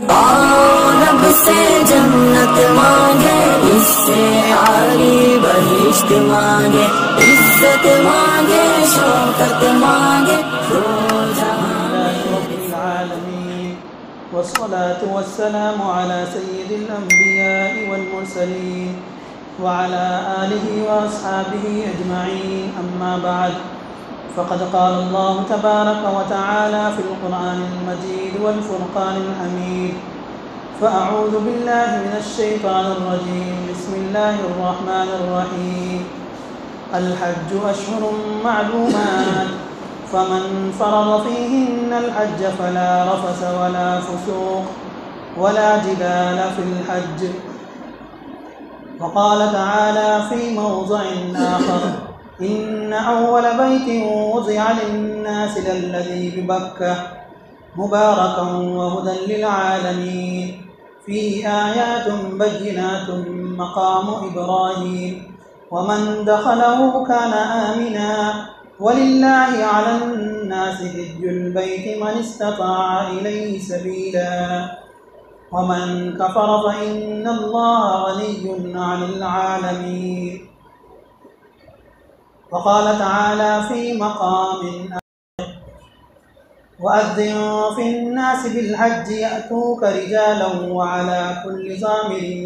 रब से जन्नत मांगे, इससे आली बहिश्त मांगे, इज्जत मांगे, शौकत मांगे, वस्सलातु वस्सलामु अला सय्यिदिल अंबिया'i वल मुरसलीन व अला आलिहि व अस्हाबिहि अजमईन, अम्मा बाद। फ़क़द क़ाल अल्लाहु तबारक व तआला फ़िल क़ुरआनिल मजीद वल फ़ुरक़ानिल हमीद। फ़अऊज़ु बिल्लाहि मिनश शैतानिर रजीम। बिस्मिल्लाहिर रहमानिर रहीम। अल हज्जु अश्हुरुम मअलूमात, फमन फ़रज़ फ़ीहिन्नल हज्ज फ़ला रफ़स वला फ़ुसूक़ वला जिदाल फ़िल हज्ज। वक़ाल तआला फ़ी मौज़िइन आख़र, इन्न अव्वल बैतिन वुज़िअ लिन्नासि लल्लज़ी बिबक्कह मुबारकन व हुदन लिलआलमीन, फ़ीहि आयातुन बय्यिनातुन मक़ामु इब्राहीम वमन दख़लहु कान आमिना वलिल्लाहि अलन्नासि हिज्जुल बैति मन इस्तताअ इलैहि सबीला वमन कफ़र फ़इन्नल्लाह गनिय्युन अनिल आलमीन। वक़ाल तआला फ़ी मक़ामिन वअज़्ज़िन फ़िन्नासि बिल्हज्जि यअतूक रिजालन व अला कुल्लि ज़ामिरिन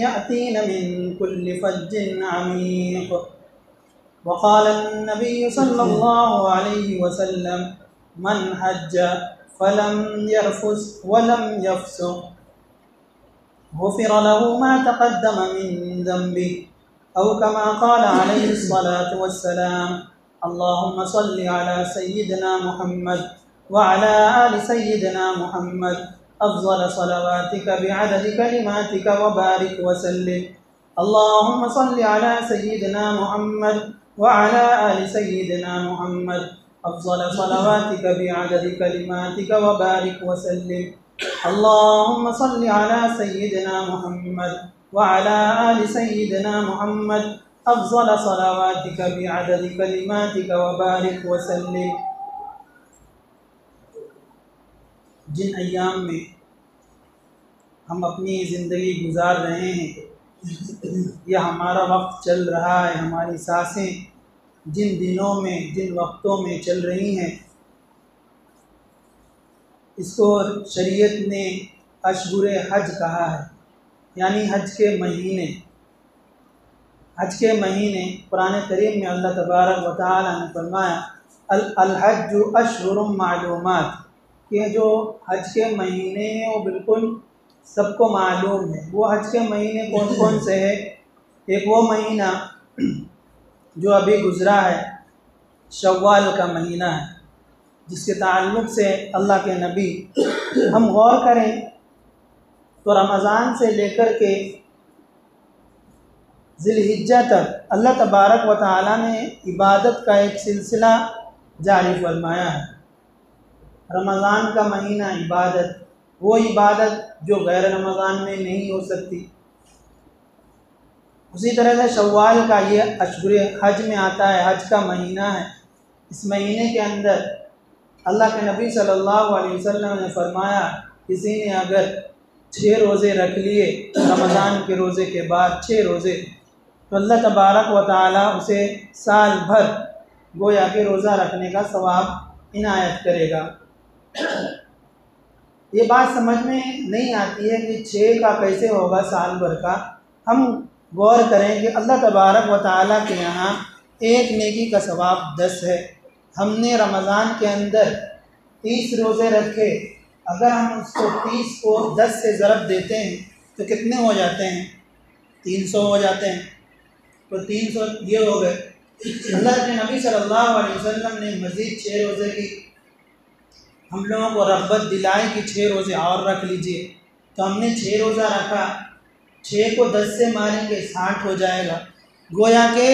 यअतीन मिन कुल्लि फ़ज्जिन अमीक़। वक़ाल अन्नबिय्यु सल्लल्लाहु अलैहि वसल्लम, मन हज्ज फलम यरफुस वलम यफ़सुक़ गुफ़िर लहु मा तक़द्दम मिन ज़ंबिहि, औ कमा क़ाल अलैहिस्सलातु वस्सलाम। अल्लाहुम्मा सल्लि अला सय्यिदिना मुहम्मद व अला आलि सय्यिदिना मुहम्मद अफ़ज़ल सलवातिका बिअददि कलिमातिका व बारिक व सल्लिम। अल्लाहुम्मा सल्लि अला सय्यिदिना मुहम्मद व अला आलि सय्यिदिना मुहम्मद अफ़ज़ल सलवातिका बिअददि कलिमातिका व बारिक व सल्लिम। अल्लाहुम्मा सल्लि अला सय्यिदिना मुहम्मद व अला आलि सय्यिदिना मुहम्मद अफ़ज़ल सलवातिका बिअददि कलिमातिका व बारिक व सल्लिम। जिन अय्याम में हम अपनी ज़िंदगी गुजार रहे हैं या हमारा वक्त चल रहा है, हमारी सांसें जिन दिनों में, जिन वक्तों में चल रही हैं, इसको शरीयत ने अशहुरे हज कहा है, यानी हज के महीने। हज के महीने कुरान करीम में अल्लाह तबारक व तआला ने फरमाया, अल हज्जु अशहुरुम मालूमात, कि जो हज के महीने हैं वो बिल्कुल सबको मालूम है। वो हज के महीने कौन कौन से हैं? एक वो महीना जो अभी गुज़रा है, शव्वाल का महीना है, जिसके ताल्लुक़ से अल्लाह के नबी हम गौर करें तो रमज़ान से लेकर के ज़िलहिज्जा तक अल्लाह तबारक व तआला ने इबादत का एक सिलसिला जारी फरमाया है। रमज़ान का महीना इबादत, वो इबादत जो गैर रमज़ान में नहीं हो सकती। उसी तरह से शव्वाल का ये अशहुरे हज में आता है, हज का महीना है। इस महीने के अंदर अल्लाह के नबी सल्लल्लाहु अलैहि वसल्लम ने फरमाया, किसी ने अगर 6 रोज़े रख लिए रमज़ान के रोज़े के बाद 6 रोज़े, तो अल्लाह तबारक व तआला उसे साल भर गोया के रोज़ा रखने का सवाब इनायत करेगा। ये बात समझ में नहीं आती है कि 6 का कैसे होगा साल भर का। हम गौर करें कि अल्लाह तबारक व तआला के यहाँ एक नेकी का सवाब 10 है। हमने रमज़ान के अंदर 30 रोज़े रखे, अगर हम उसको 30 को 10 से ज़रब देते हैं तो कितने हो जाते हैं? 300 हो जाते हैं। तो 300 ये हो गए। अल्लाह के नबी सल्लल्लाहु अलैहि वसल्लम ने मज़ीद 6 रोज़े की हम लोगों को रग़बत दिलाई कि 6 रोज़े और रख लीजिए। तो हमने 6 रोज़ा रखा, 6 को 10 से मारेंगे 60 हो जाएगा। गोया के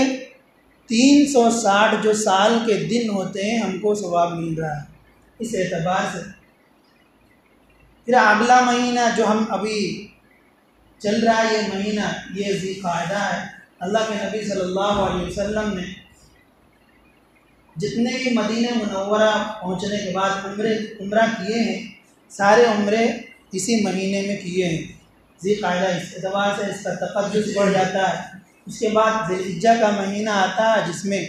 360 जो साल के दिन होते हैं हमको सवाब मिल रहा है। इस एतबार से फिर अगला महीना जो हम अभी चल रहा है, ये महीना ये ज़िलक़ादा है। अल्लाह के नबी सल्लल्लाहु अलैहि वसल्लम ने जितने भी मदीने मुनव्वरा पहुँचने के बाद उम्रा किए हैं, सारे उम्रे इसी महीने में किए हैं। ज़िलक़ादा इस एतबार से इसका तक़द्दुस बढ़ जाता है। उसके बाद ज़िलहिज्जा का महीना आता है जिसमें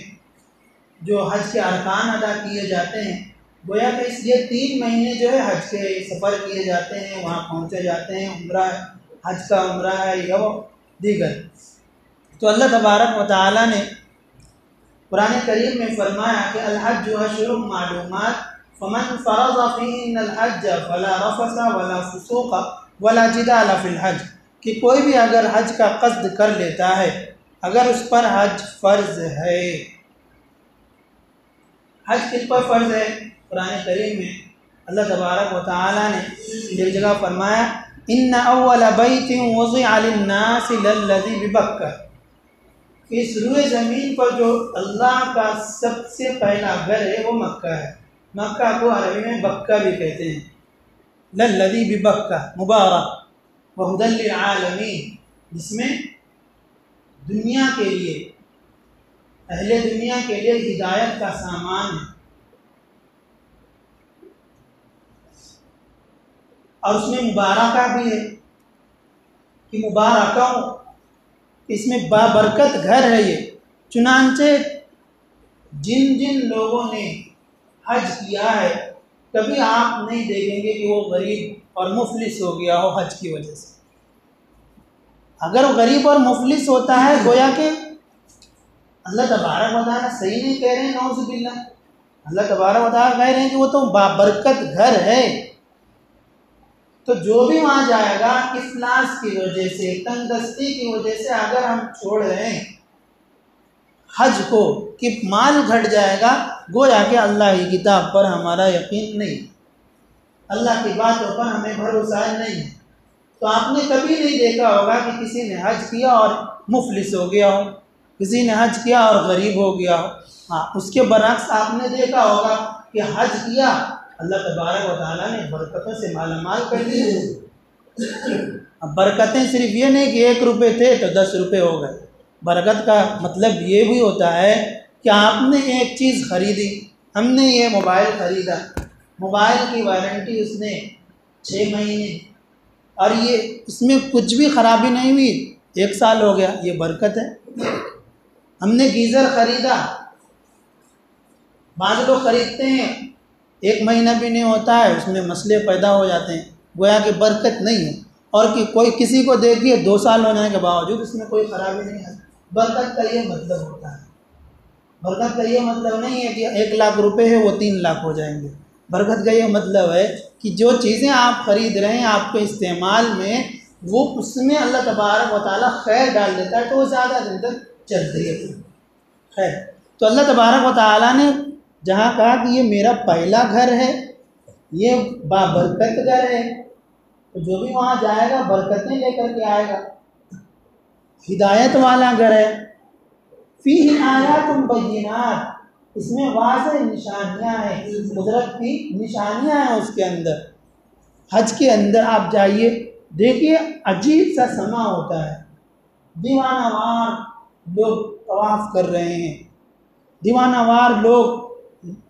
जो हज के अरकान अदा किए जाते हैं। गोया कि इसलिए 3 महीने जो है हज के सफ़र किए जाते हैं, वहाँ पहुँचे जाते हैं। उम्रा हज का उम्रा है या वो दीगर। तो अल्लाह तबारक व तआला ने कुरान करीम में फरमाया कि अल-हज्ज अशहुरुम मालूमात फमन फ़रज़ फ़ीहिन्नल हज्ज फ़ला रफ़सा वला फ़ुसूक़ वला जिदाल फ़िल हज, कि कोई भी अगर हज का क़स्द कर लेता है, अगर उस पर हज फ़र्ज़ है। हज किस पर फ़र्ज़ है? कुरान करीम में अल्लाह तबारक व तआला ने एक जगह फरमाया, इन्ना अव्वल बैतिन वुज़िअ लिन्नासि लल्लज़ी बिबक्का, इस रूए ज़मीन पर जो अल्लाह का सबसे पहला घर है वो मक्का है। मक्का को अरबी में बक्का भी कहते हैं। लल्लज़ी बिबक्का मुबारक व हुदल लिल आलमीन, जिसमें दुनिया के लिए, अहले दुनिया के लिए हिदायत का सामान है। और उसमें मुबारका भी है कि मुबारका, इसमें बाबरकत घर है ये। चुनांचे जिन जिन लोगों ने हज किया है, कभी आप नहीं देखेंगे कि वो गरीब और मुफलिस हो गया हो हज की वजह से। अगर वो गरीब और मुफलिस होता है, गोया कि अल्लाह तबारक व तआला सही नहीं कह रहे हैं, नौज़ु बिल्लाह। अल्लाह तबारक व तआला कह रहे हैं कि वो तो बाबरकत घर है। तो जो भी वहाँ जाएगा इफ्लास की वजह से, तंगदस्ती की वजह से अगर हम छोड़ रहे हैं हज को कि माल घट जाएगा, गोया कि अल्लाह की किताब पर हमारा यकीन नहीं, अल्लाह की बातों पर हमें भरोसा नहीं है। तो आपने कभी नहीं देखा होगा कि किसी ने हज किया और मुफलिस हो गया हो, किसी ने हज किया और गरीब हो गया हो। हाँ, उसके बरअक्स आपने देखा होगा कि हज किया, अल्लाह तबारक व तआला ने बरकतों से मालामाल कर दिए। अब बरकतें सिर्फ ये नहीं कि 1 रुपये थे तो 10 रुपये हो गए। बरकत का मतलब ये भी होता है कि आपने एक चीज़ ख़रीदी, हमने ये मोबाइल ख़रीदा, मोबाइल की वारंटी उसने 6 महीने, और ये इसमें कुछ भी ख़राबी नहीं हुई, 1 साल हो गया, ये बरकत है। हमने गीज़र ख़रीदा, बाद लोग ख़रीदते हैं 1 महीना भी नहीं होता है, उसमें मसले पैदा हो जाते हैं, गोया कि बरकत नहीं है। और कि कोई किसी को देखिए 2 साल होने के बावजूद इसमें कोई ख़राबी नहीं है। बरकत का ये मतलब होता है। बरकत का ये मतलब नहीं है कि 1 लाख रुपए है वो 3 लाख हो जाएंगे। बरकत का ये मतलब है कि जो चीज़ें आप ख़रीद रहे हैं आपके इस्तेमाल में, वो उसमें अल्लाह तबारक व तआला खैर डाल देता है, तो वो ज़्यादा दिन तक चलती है खैर। तो अल्लाह तबारक व तआला ने जहाँ कहा कि ये मेरा पहला घर है, ये बाबरकत घर है, तो जो भी वहाँ जाएगा बरकतें लेकर के आएगा, हिदायत वाला घर है। फ़ीही आयातुन बय्यिनात, इसमें वाज़ेह निशानियाँ हैं, कुदरत की निशानियाँ हैं उसके अंदर। हज के अंदर आप जाइए, देखिए अजीब सा समा होता है, दीवानावार लोग तवाफ़ कर रहे हैं, दीवानावार लोग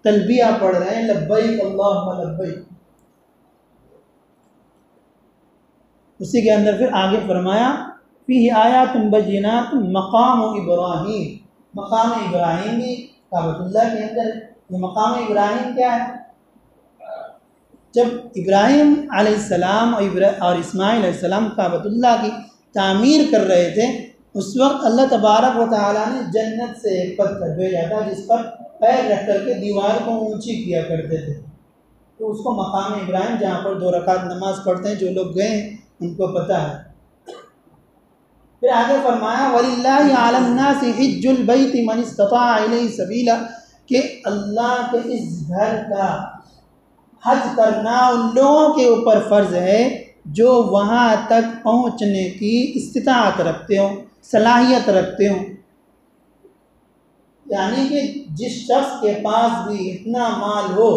तलबिया पढ़ रहे हैं, लब्बैक अल्लाहुम्मा लब्बैक। उसी के अंदर फिर आगे फरमाया फ़ीही आयातुन बय्यिनातुन मक़ाम इब्राहीम, मक़ाम इब्राहीम भी काबतुल्लाह के अंदर। ये मक़ाम इब्राहीम क्या है? जब इब्राहीम अलैहिस्सलाम और इस्माईल अलैहिस्सलाम काबतुल्लाह की तामीर कर रहे थे, उस वक्त अल्लाह तबारक व तआला ने जन्नत से एक पत्थर भेजा था जिस पर पैर रख करके दीवार को ऊंची किया करते थे, तो उसको मक़ाम इब्राहीम, जहाँ पर 2 रकात नमाज पढ़ते हैं, जो लोग गए उनको पता है। फिर आगे फरमाया वलिल्लाहि अलन्नासि हिज्जुल बैति मन इस्तताअ इलैहि सबीला, कि अल्लाह के इस घर का हज करना उन लोगों के ऊपर फ़र्ज़ है जो वहाँ तक पहुँचने की इस्तिताअत रखते हो, सलाहियत रखते हो। यानी कि जिस शख्स के पास भी इतना माल हो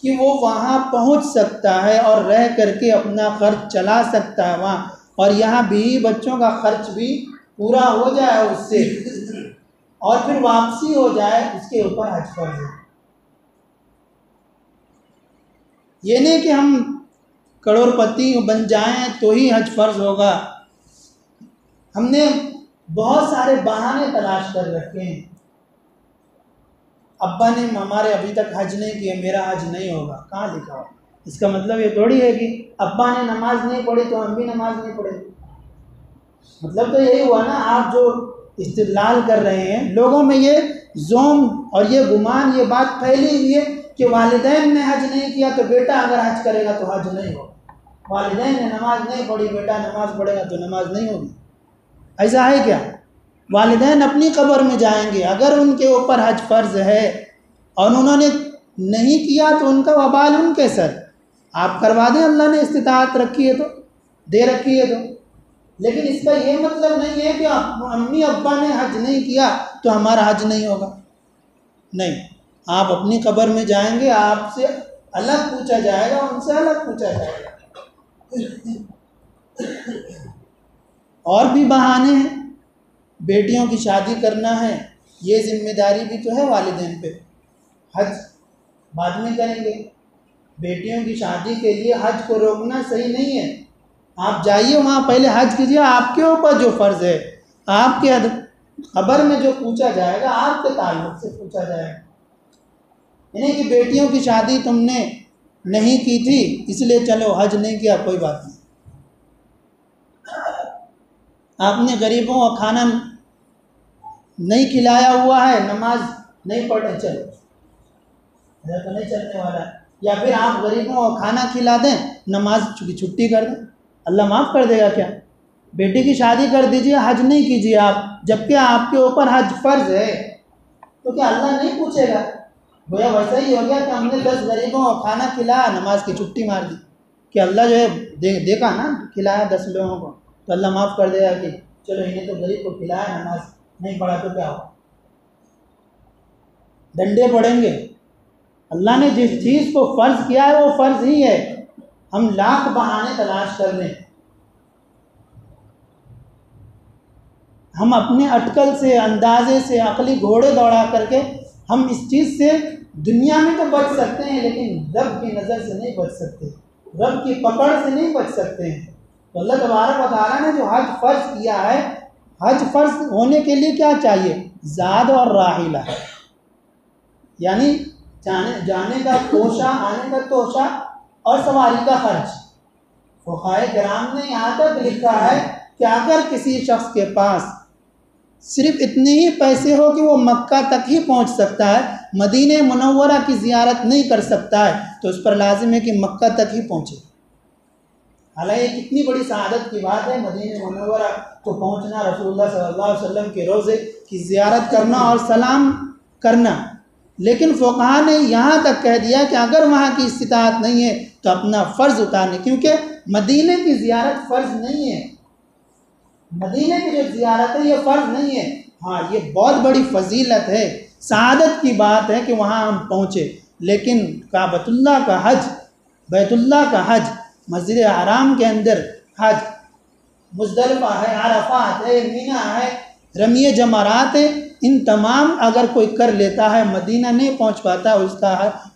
कि वो वहाँ पहुँच सकता है और रह करके अपना खर्च चला सकता है वहाँ, और यहाँ भी बच्चों का खर्च भी पूरा हो जाए उससे, और फिर वापसी हो जाए, उसके ऊपर हज फर्ज़ है। ये नहीं कि हम करोड़पति बन जाएं तो ही हज फ़र्ज़ होगा। हमने बहुत सारे बहाने तलाश कर रखे हैं। अब्बा ने हमारे अभी तक हज नहीं किया, मेरा हज नहीं होगा, कहाँ लिखा हो? इसका मतलब ये थोड़ी है कि अब्बा ने नमाज नहीं पढ़ी तो हम भी नमाज नहीं पढ़ेंगे। मतलब तो यही हुआ ना, आप जो इस्तिदलाल कर रहे हैं, लोगों में ये ज़ोम और ये गुमान, ये बात फैली हुई है कि वालिदैन ने हज नहीं किया तो बेटा अगर हज करेगा तो हज नहीं होगा, वालिदैन ने नमाज नहीं पढ़ी, बेटा नमाज पढ़ेगा तो नमाज नहीं होगी। ऐसा है क्या? वालिदैन अपनी कब्र में जाएंगे, अगर उनके ऊपर हज फ़र्ज़ है और उन्होंने नहीं किया तो उनका वबाल उनके सर। आप करवा दें, अल्लाह ने इस्तिताअत रखी है तो, दे रखी है तो। लेकिन इसका ये मतलब नहीं है कि अम्मी अब्बा ने हज नहीं किया तो हमारा हज नहीं होगा। नहीं, आप अपनी कब्र में जाएंगे, आपसे अलग पूछा जाएगा, उनसे अलग पूछा जाएगा। और भी बहाने हैं, बेटियों की शादी करना है, ये जिम्मेदारी भी तो है वालिदैन पे। हज बाद में करेंगे, बेटियों की शादी के लिए हज को रोकना सही नहीं है। आप जाइए वहाँ, पहले हज कीजिए, आपके ऊपर जो फ़र्ज़ है, आपके खबर में जो पूछा जाएगा आपके ताल्लुक़ से पूछा जाएगा। यानी कि बेटियों की शादी तुमने नहीं की थी इसलिए चलो हज नहीं किया, कोई बात नहीं। आपने गरीबों को खाना नहीं खिलाया हुआ है, नमाज नहीं पढ़े, चलो इधर तो नहीं चलने वाला है। या फिर आप गरीबों को खाना खिला दें, नमाज की छुट्टी कर दें, अल्लाह माफ़ कर देगा क्या? बेटी की शादी कर दीजिए, हज नहीं कीजिए आप, जबकि आपके ऊपर हज फ़र्ज़ है, तो क्या अल्लाह नहीं पूछेगा? भैया वैसा ही हो गया कि हमने 10 गरीबों को खाना खिलाया, नमाज की छुट्टी मार दी, कि अल्लाह जो है देखा ना, खिलाया 10 लोगों को तो अल्लाह माफ़ कर देगा कि चलो इन्हें तो गरीब को खिलाया, नमाज नहीं पढ़ा तो क्या हो, डंडे पड़ेंगे। अल्लाह ने जिस चीज़ को फ़र्ज़ किया है वो फ़र्ज़ ही है। हम लाख बहाने तलाश कर लें, हम अपने अटकल से, अंदाजे से, अकली घोड़े दौड़ा करके हम इस चीज़ से दुनिया में तो बच सकते हैं, लेकिन रब की नज़र से नहीं बच सकते, रब की पकड़ से नहीं बच सकते हैं। तो अल्लाह तबारक व तआला ने जो हज फ़र्ज़ किया है, हज फ़र्ज़ होने के लिए क्या चाहिए? ज़ाद और राहिला, यानी जाने का तोशा, आने का तोशा और सवारी का खर्च। फ़ुक़हाए किराम ने यहाँ तक लिखा है कि अगर किसी शख्स के पास सिर्फ इतने ही पैसे हो कि वो मक्का तक ही पहुँच सकता है, मदीने मुनव्वरा की ज़ियारत नहीं कर सकता है, तो उस पर लाजिम है कि मक्का तक ही पहुँचे। हालांकि कितनी बड़ी सआदत की बात है मदीने मुनव्वरा को पहुँचना, रसूलुल्लाह सल्लल्लाहु अलैहि वसल्लम के रोज़े की ज़ियारत करना और सलाम करना। लेकिन फ़ुक़हा ने यहाँ तक कह दिया कि अगर वहाँ की इस्तिताअत नहीं है तो अपना फ़र्ज़ उतारने, क्योंकि मदीने की ज़ियारत फ़र्ज़ नहीं है, मदीने की जो ज़ियारत है ये फ़र्ज़ नहीं है। हाँ, ये बहुत बड़ी फ़जीलत है, सआदत की बात है कि वहाँ हम पहुँचे, लेकिन काबतुल्लाह का हज, बैतुल्लाह का हज, मस्जिद हराम के अंदर हज, मुज़दलिफ़ा है, अरफ़ात है, मिना है, रमिय जमरात है, इन तमाम अगर कोई कर लेता है, मदीना नहीं पहुँच पाता,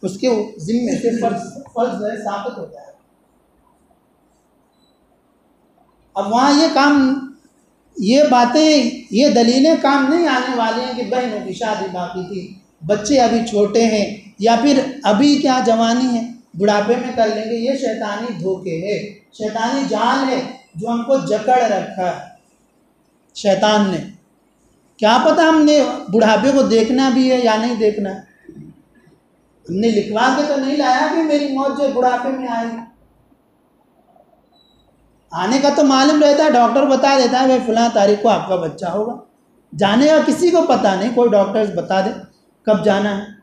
उसके ज़िम्मे से फ़र्ज़ साबित होता है। अब वहाँ ये काम, ये बातें, ये दलीलें काम नहीं आने वाली हैं कि बहनों की शादी बाकी थी, बच्चे अभी छोटे हैं, या फिर अभी क्या जवानी है, बुढ़ापे में कर लेंगे। ये शैतानी धोखे है, शैतानी जाल है जो हमको जकड़ रखा है शैतान ने। क्या पता हमने बुढ़ापे को देखना भी है या नहीं देखना है। हमने लिखवा के तो नहीं लाया कि मेरी मौत जो बुढ़ापे में आएगी, आने का तो मालूम रहता है, डॉक्टर बता देता है भाई फलां तारीख को आपका बच्चा होगा, जाने का किसी को पता नहीं, कोई डॉक्टर बता दे कब जाना है।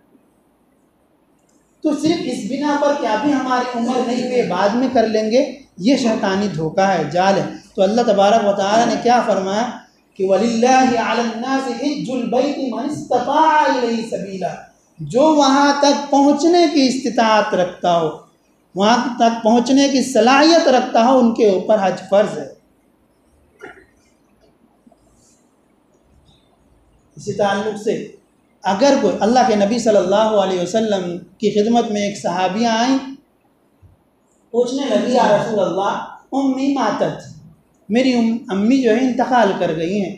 तो सिर्फ इस बिना पर कि अभी हमारी उम्र नहीं हुई, बाद में कर लेंगे, ये शैतानी धोखा है, जाल है। तो अल्लाह तबारक व तआला ने क्या फरमाया कि वलिल्लाहि अलन्नासि हिज्जुल बैति मन इस्तताअ इलैहि सबीला, जो वहाँ तक पहुँचने की इस्तिताअत रखता हो, वहाँ तक पहुँचने की सलाहियत रखता हो, उनके ऊपर हज फ़र्ज़ है। इसी ताल्लुक़ से अगर कोई, अल्लाह के नबी सल्लल्लाहु अलैहि वसल्लम की खिदमत में एक सहाबिया आई पूछने लगी, या रसूल अल्लाह उम्मी मातत, मेरी अम्मी जो है इंतकाल कर गई हैं,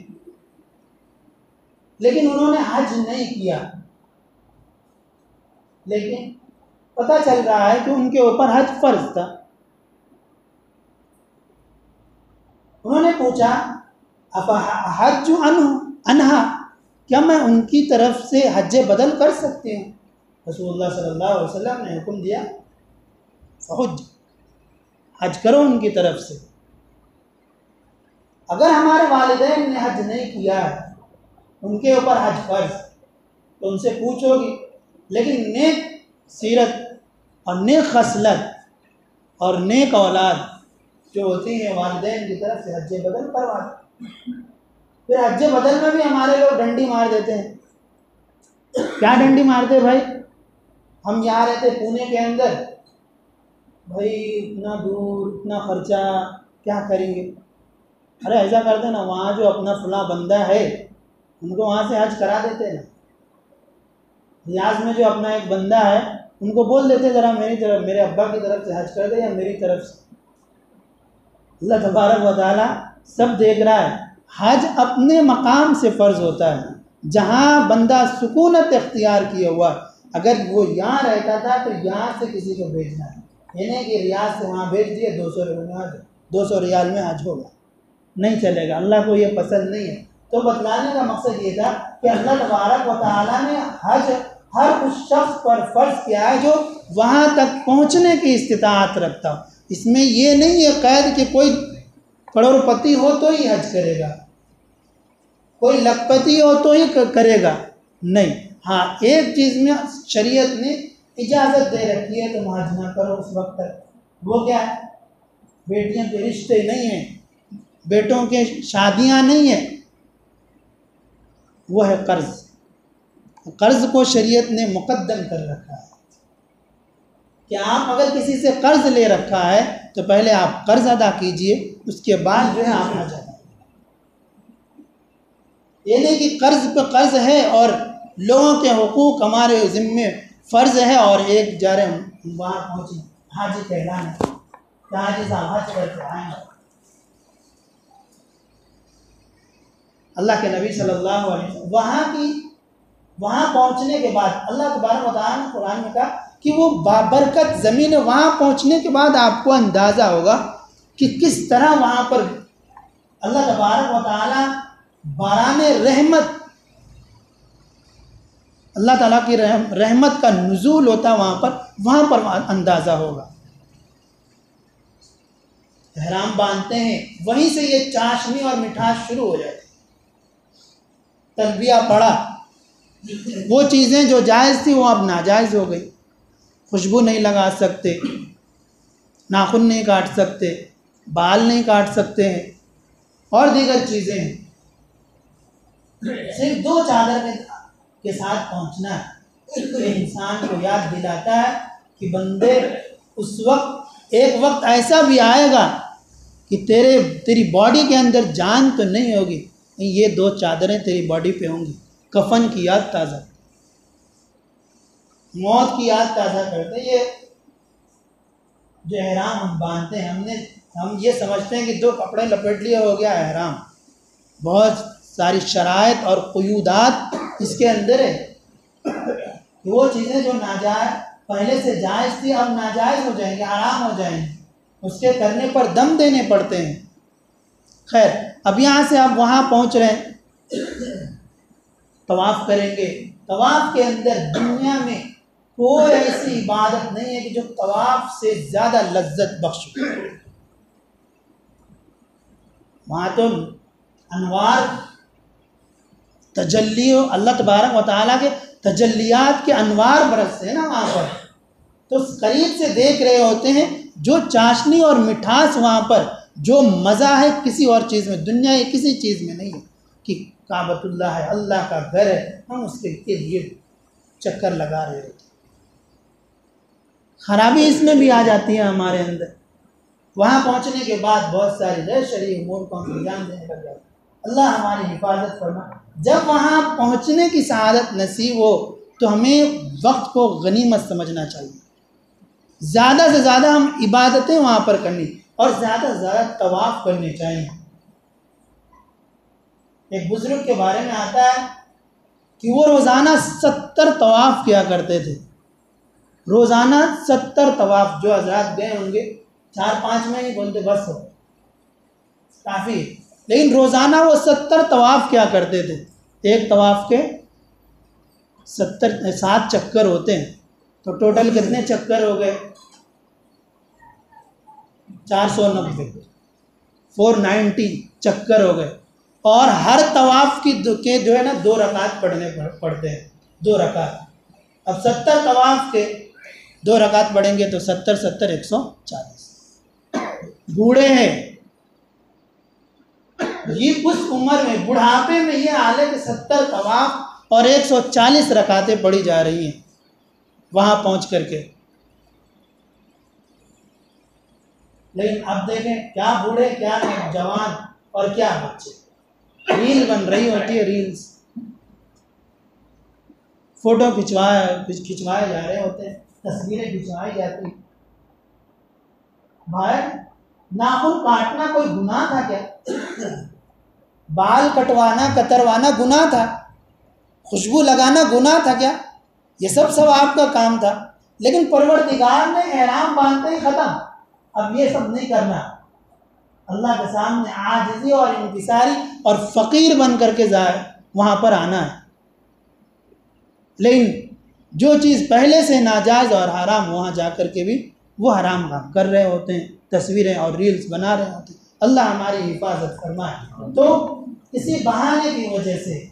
लेकिन उन्होंने हज नहीं किया, लेकिन पता चल रहा है कि उनके ऊपर हज फर्ज था। उन्होंने पूछा, अब हज अनहा, क्या मैं उनकी तरफ से हज बदल कर सकती हूँ? रसूलुल्लाह सल्लल्लाहु अलैहि वसल्लम ने हुक्म दिया, फहुज, हज करो उनकी तरफ से। अगर हमारे वालिदैन ने हज नहीं किया है, उनके ऊपर हज फर्ज, तो उनसे पूछोगी, लेकिन नेक सीरत और नेक खसलत और नेक औलाद जो होती है वालिदैन की तरफ से हज बदल करवा। फिर हज बदल में भी हमारे लोग डंडी मार देते हैं। क्या डंडी मारते भाई? हम यहाँ रहते पुणे के अंदर, भाई इतना दूर, इतना खर्चा, क्या करेंगे? अरे ऐसा करते ना, वहाँ जो अपना फला बंदा है उनको वहाँ से हज करा देते ना। रियाज में जो अपना एक बंदा है उनको बोल देते, ज़रा मेरी तरफ, मेरे अब्बा की तरफ से हज कर दे या मेरी तरफ से। अल्लाह तबारक व तआला सब देख रहा है। हज अपने मकाम से फ़र्ज़ होता है, जहाँ बंदा सुकूनत इख्तियार किया हुआ। अगर वो यहाँ रहता था तो यहाँ से किसी को भेजना है, ये नहीं कि रियाज से वहाँ भेज दिए, 200 रियाल में हज होगा, नहीं चलेगा। अल्लाह को ये पसंद नहीं है। तो बतलाने का मकसद ये था कि अल्लाह तबारक व तआला ने हज हर उस शख्स पर फ़र्ज़ किया है जो वहाँ तक पहुँचने की इस्तिताअत रखता हो। इसमें ये नहीं है कैद कि कोई करोड़पति हो तो ही हज करेगा, कोई लखपति हो तो ही करेगा, नहीं। हाँ, एक चीज़ में शरीयत ने इजाज़त दे रखी है, तुम हज ना करो उस वक्त तक। वो क्या है? बेटियों के रिश्ते नहीं हैं, बेटों के शादियाँ नहीं हैं, वो है कर्ज़। कर्ज़ को शरीयत ने मुकद्दम कर रखा है कि आप अगर किसी से कर्ज़ ले रखा है तो पहले आप कर्ज़ अदा कीजिए, उसके बाद जो है आप हज अदा। ये नहीं कि कर्ज़ पे कर्ज़ है और लोगों के हुकूक हमारे ज़िम्मे फ़र्ज़ है और एक जा रहे हम वहाँ पहुँचे हाजी कहलाना, हाजी साहब हज करके आएंगे। अल्लाह के नबी सल्लल्लाहु अलैहि वसल्लम वहाँ पहुँचने के बाद अल्लाह तबारक व तआला ने कुरान में कहा कि वो बाबरकत ज़मीन है। वहाँ पहुँचने के बाद आपको अंदाज़ा होगा कि किस तरह वहाँ पर अल्लाह तबारक व तआला बारान रहमत, अल्लाह ताला की रहमत का नुज़ूल होता वहाँ पर अंदाज़ा होगा। एहराम बांधते हैं, वहीं से ये चाशनी और मिठास शुरू हो जाती। तलबिया पड़ा, वो चीज़ें जो जायज़ थी वो अब नाजायज़ हो गई। खुशबू नहीं लगा सकते, नाखून नहीं काट सकते, बाल नहीं काट सकते हैं और दीगर चीज़ें हैं। सिर्फ 2 चादर के साथ पहुंचना ये इंसान को याद दिलाता है कि बंदे उस वक्त, एक वक्त ऐसा भी आएगा कि तेरी बॉडी के अंदर जान तो नहीं होगी, ये 2 चादरें तेरी बॉडी पे होंगी। कफन की याद ताज़ा, मौत की याद ताज़ा करते। ये जो एहराम हम बांधते हैं, हम ये समझते हैं कि 2 कपड़े लपेट लिए हो गया एहराम। बहुत सारी शराइत और क़ुयूदात इसके अंदर है। वो चीज़ें जो नाजायज़ पहले से जायज़ थी अब नाजायज़ हो जाएंगे, हराम हो जाएंगे, उसके करने पर दम देने पड़ते हैं। खैर, अब यहाँ से आप वहाँ पहुँच रहे हैं, तवाफ़ करेंगे। तवाफ़ के अंदर दुनिया में कोई ऐसी इबादत नहीं है कि जो तवाफ़ से ज़्यादा लज्जत बख्श हो। वहाँ तो अनवार तजल्ली, अल्लाह तबारक व तआला के तजल्लियात के अनवार बरसते हैं ना वहाँ पर, तो करीब से देख रहे होते हैं। जो चाशनी और मिठास वहाँ पर, जो मज़ा है किसी और चीज़ में, दुनिया की किसी चीज़ में नहीं है कि काबतुल्लाह है, अल्लाह का घर है, हम उसके लिए चक्कर लगा रहे होते। खराबी इसमें भी आ जाती है हमारे अंदर। वहाँ पहुँचने के बाद बहुत सारी गैर शरई उमूर को हम अंजाम देने लग जाते। अल्लाह हमारी हिफाजत फरमा। जब वहाँ पहुँचने की सआदत नसीब हो तो हमें वक्त को गनीमत समझना चाहिए। ज़्यादा से ज़्यादा हम इबादतें वहाँ पर करनी और ज़्यादा से ज़्यादा तवाफ़ करने चाहिए। एक बुजुर्ग के बारे में आता है कि वो रोज़ाना 70 तवाफ़ किया करते थे। रोज़ाना 70 तवाफ़। जो हज़रात गए होंगे 4-5 में ही बोलते बस हो काफ़ी, लेकिन रोज़ाना वो 70 तवाफ़ क्या करते थे। एक तवाफ़ के 7 चक्कर होते हैं, तो टोटल कितने चक्कर हो गए? 490, 490 चक्कर हो गए। और हर तवाफ़ के जो है ना 2 रकात पढ़ते हैं, 2 रकात। अब 70 तवाफ़ के 2 रकात पढ़ेंगे तो 70 70 140। बूढ़े हैं ये, उस उम्र में बुढ़ापे में ये हाल है कि 70 तवाफ़ और 140 रकातें पढ़ी जा रही हैं वहाँ पहुँच करके। लेकिन अब देखें क्या बूढ़े, क्या जवान और क्या बच्चे, रील बन रही होती है, रील्स, फोटो खिंचवाए जा रहे होते हैं, तस्वीरें खिंचवाई जाती। भाई नाखून काटना कोई गुनाह था क्या? बाल कटवाना कतरवाना गुनाह था? खुशबू लगाना गुनाह था क्या? ये सब आपका काम था। लेकिन परवरदिगार ने एहराम बांधते ही ख़त्म, अब ये सब नहीं करना। अल्लाह के सामने आजिज़ी और इंकिसारी और फ़कीर बन करके जाए वहाँ पर आना है। लेकिन जो चीज़ पहले से नाजायज़ और हराम, वहाँ जा कर के भी वो हराम काम कर रहे होते हैं, तस्वीरें और रील्स बना रहे होते हैं। अल्लाह हमारी हिफाजत फरमाए। तो किसी बहाने की वजह से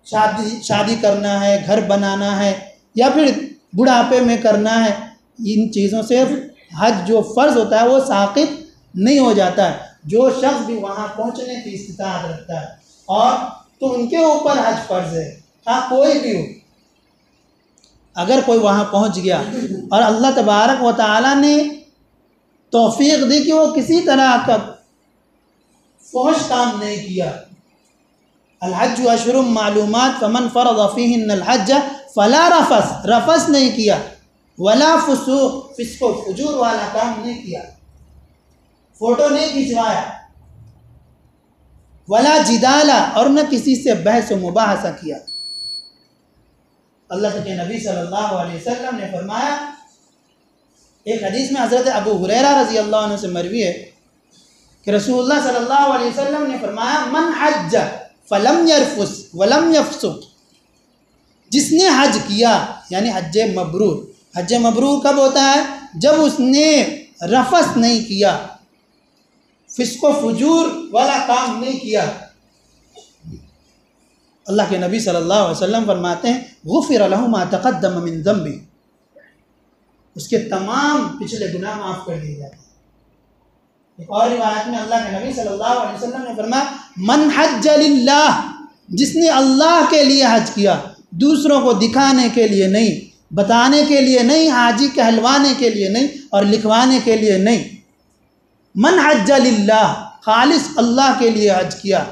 शादी करना है, घर बनाना है, या फिर बुढ़ापे में करना है, इन चीज़ों से हज जो फ़र्ज़ होता है वो साक़ित नहीं हो जाता है। जो शख्स भी वहाँ पहुँचने की इस्तिताअत रखता है और तो उनके ऊपर हज फ़र्ज़ है, हाँ कोई भी हो। अगर कोई वहाँ पहुँच गया और अल्लाह तबारक व तआला ने तौफ़ीक़ दी कि वो किसी तरह का फ़हश काम नहीं किया, अल-हज्जु अशहुरुम मालूमात फमन फ़रज़ फ़ीहिन्नल हज्ज फ़ला रफ़स नहीं किया, वला फ़ुसूक़ फ़िस्क़ फ़ुजूर वाला काम नहीं किया, फ़ोटो नहीं खिंचवाया, वला जिदाला और न किसी से बहस व मुबाहसा किया। अल्लाह के नबी सल्लल्लाहु अलैहि वसल्लम ने फरमाया, एक हदीस में हज़रत अबू हुरैरा रज़ी अल्लाह अन्हु से मरवी है कि रसूलुल्लाह सल्लल्लाहु अलैहि वसल्लम ने फरमाया, मन हज्ज फलम यरफुस वलम यफसुक, जिसने हज किया यानी हज्ज मबरूर। हज्ज मबरूर कब होता है? जब उसने रफस नहीं किया, फिस्को फुजूर वाला काम नहीं किया। अल्लाह के नबी सल्लल्लाहु अलैहि वसल्लम फरमाते हैं, गुफ़िर लहु मा तक़द्दम मिन ज़म्बि, उसके तमाम पिछले गुनाह माफ़ कर दिए जाते हैं। एक और रिवायत में अल्लाह के नबी सल्लल्लाहु अलैहि वसल्लम ने फरमाया, मन हज्ज लिल्लाह, जिसने अल्लाह के लिए हज किया, दूसरों को दिखाने के लिए नहीं, बताने के लिए नहीं, हाजी कहलवाने के लिए नहीं और लिखवाने के लिए नहीं। मन हज्ज लिल्लाह, खालिस अल्लाह के लिए हज किया।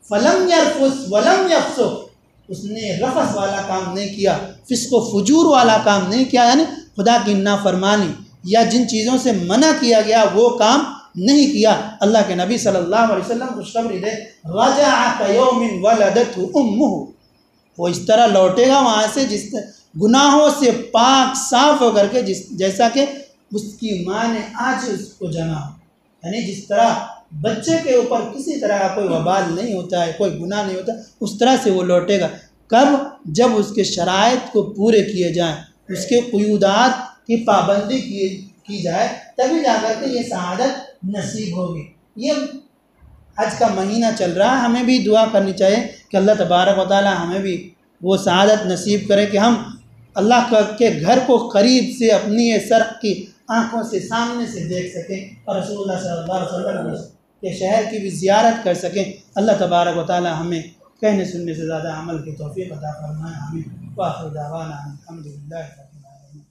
फलम यरफुस वलम यफसुक, उसने रफस वाला काम नहीं किया, फिस्को फुजूर वाला काम नहीं किया, यानी खुदा की नाफरमानी या जिन चीज़ों से मना किया गया वो काम नहीं किया। अल्लाह के नबी सल्लल्लाहु अलैहि वसल्लम खुशखबरी दे, रजअ कयौमिन वलदतहु उम्मुहु, वो इस तरह लौटेगा वहाँ से जिस गुनाहों से पाक साफ होकर के जैसा कि उसकी माँ ने आज उसको जना हो। यानी जिस तरह बच्चे के ऊपर किसी तरह का कोई वबाल नहीं होता है, कोई गुनाह नहीं होता, उस तरह से वो लौटेगा। कब? जब उसके शराइत को पूरे किए जाएं, उसके क़ुयूदात की पाबंदी की जाए, तभी जाकर के ये सआदत नसीब होगी। ये हज का महीना चल रहा है, हमें भी दुआ करनी चाहिए कि अल्लाह तबारक व तआला हमें भी वो सआदत नसीब करे कि हम अल्लाह के घर को करीब से अपनी सर की आँखों से सामने से देख सकें और रसूलुल्लाह सल्लल्लाहु अलैहि वसल्लम के शहर की भी ज़ियारत कर सकें। अल्लाह तबारक व तआला हमें कहने सुनने से ज़्यादा अमल की तौफ़ीक़ अता फरमाए। आमीन। व आखिर दावाना अल्हम्दुलिल्लाहि रब्बिल आलमीन।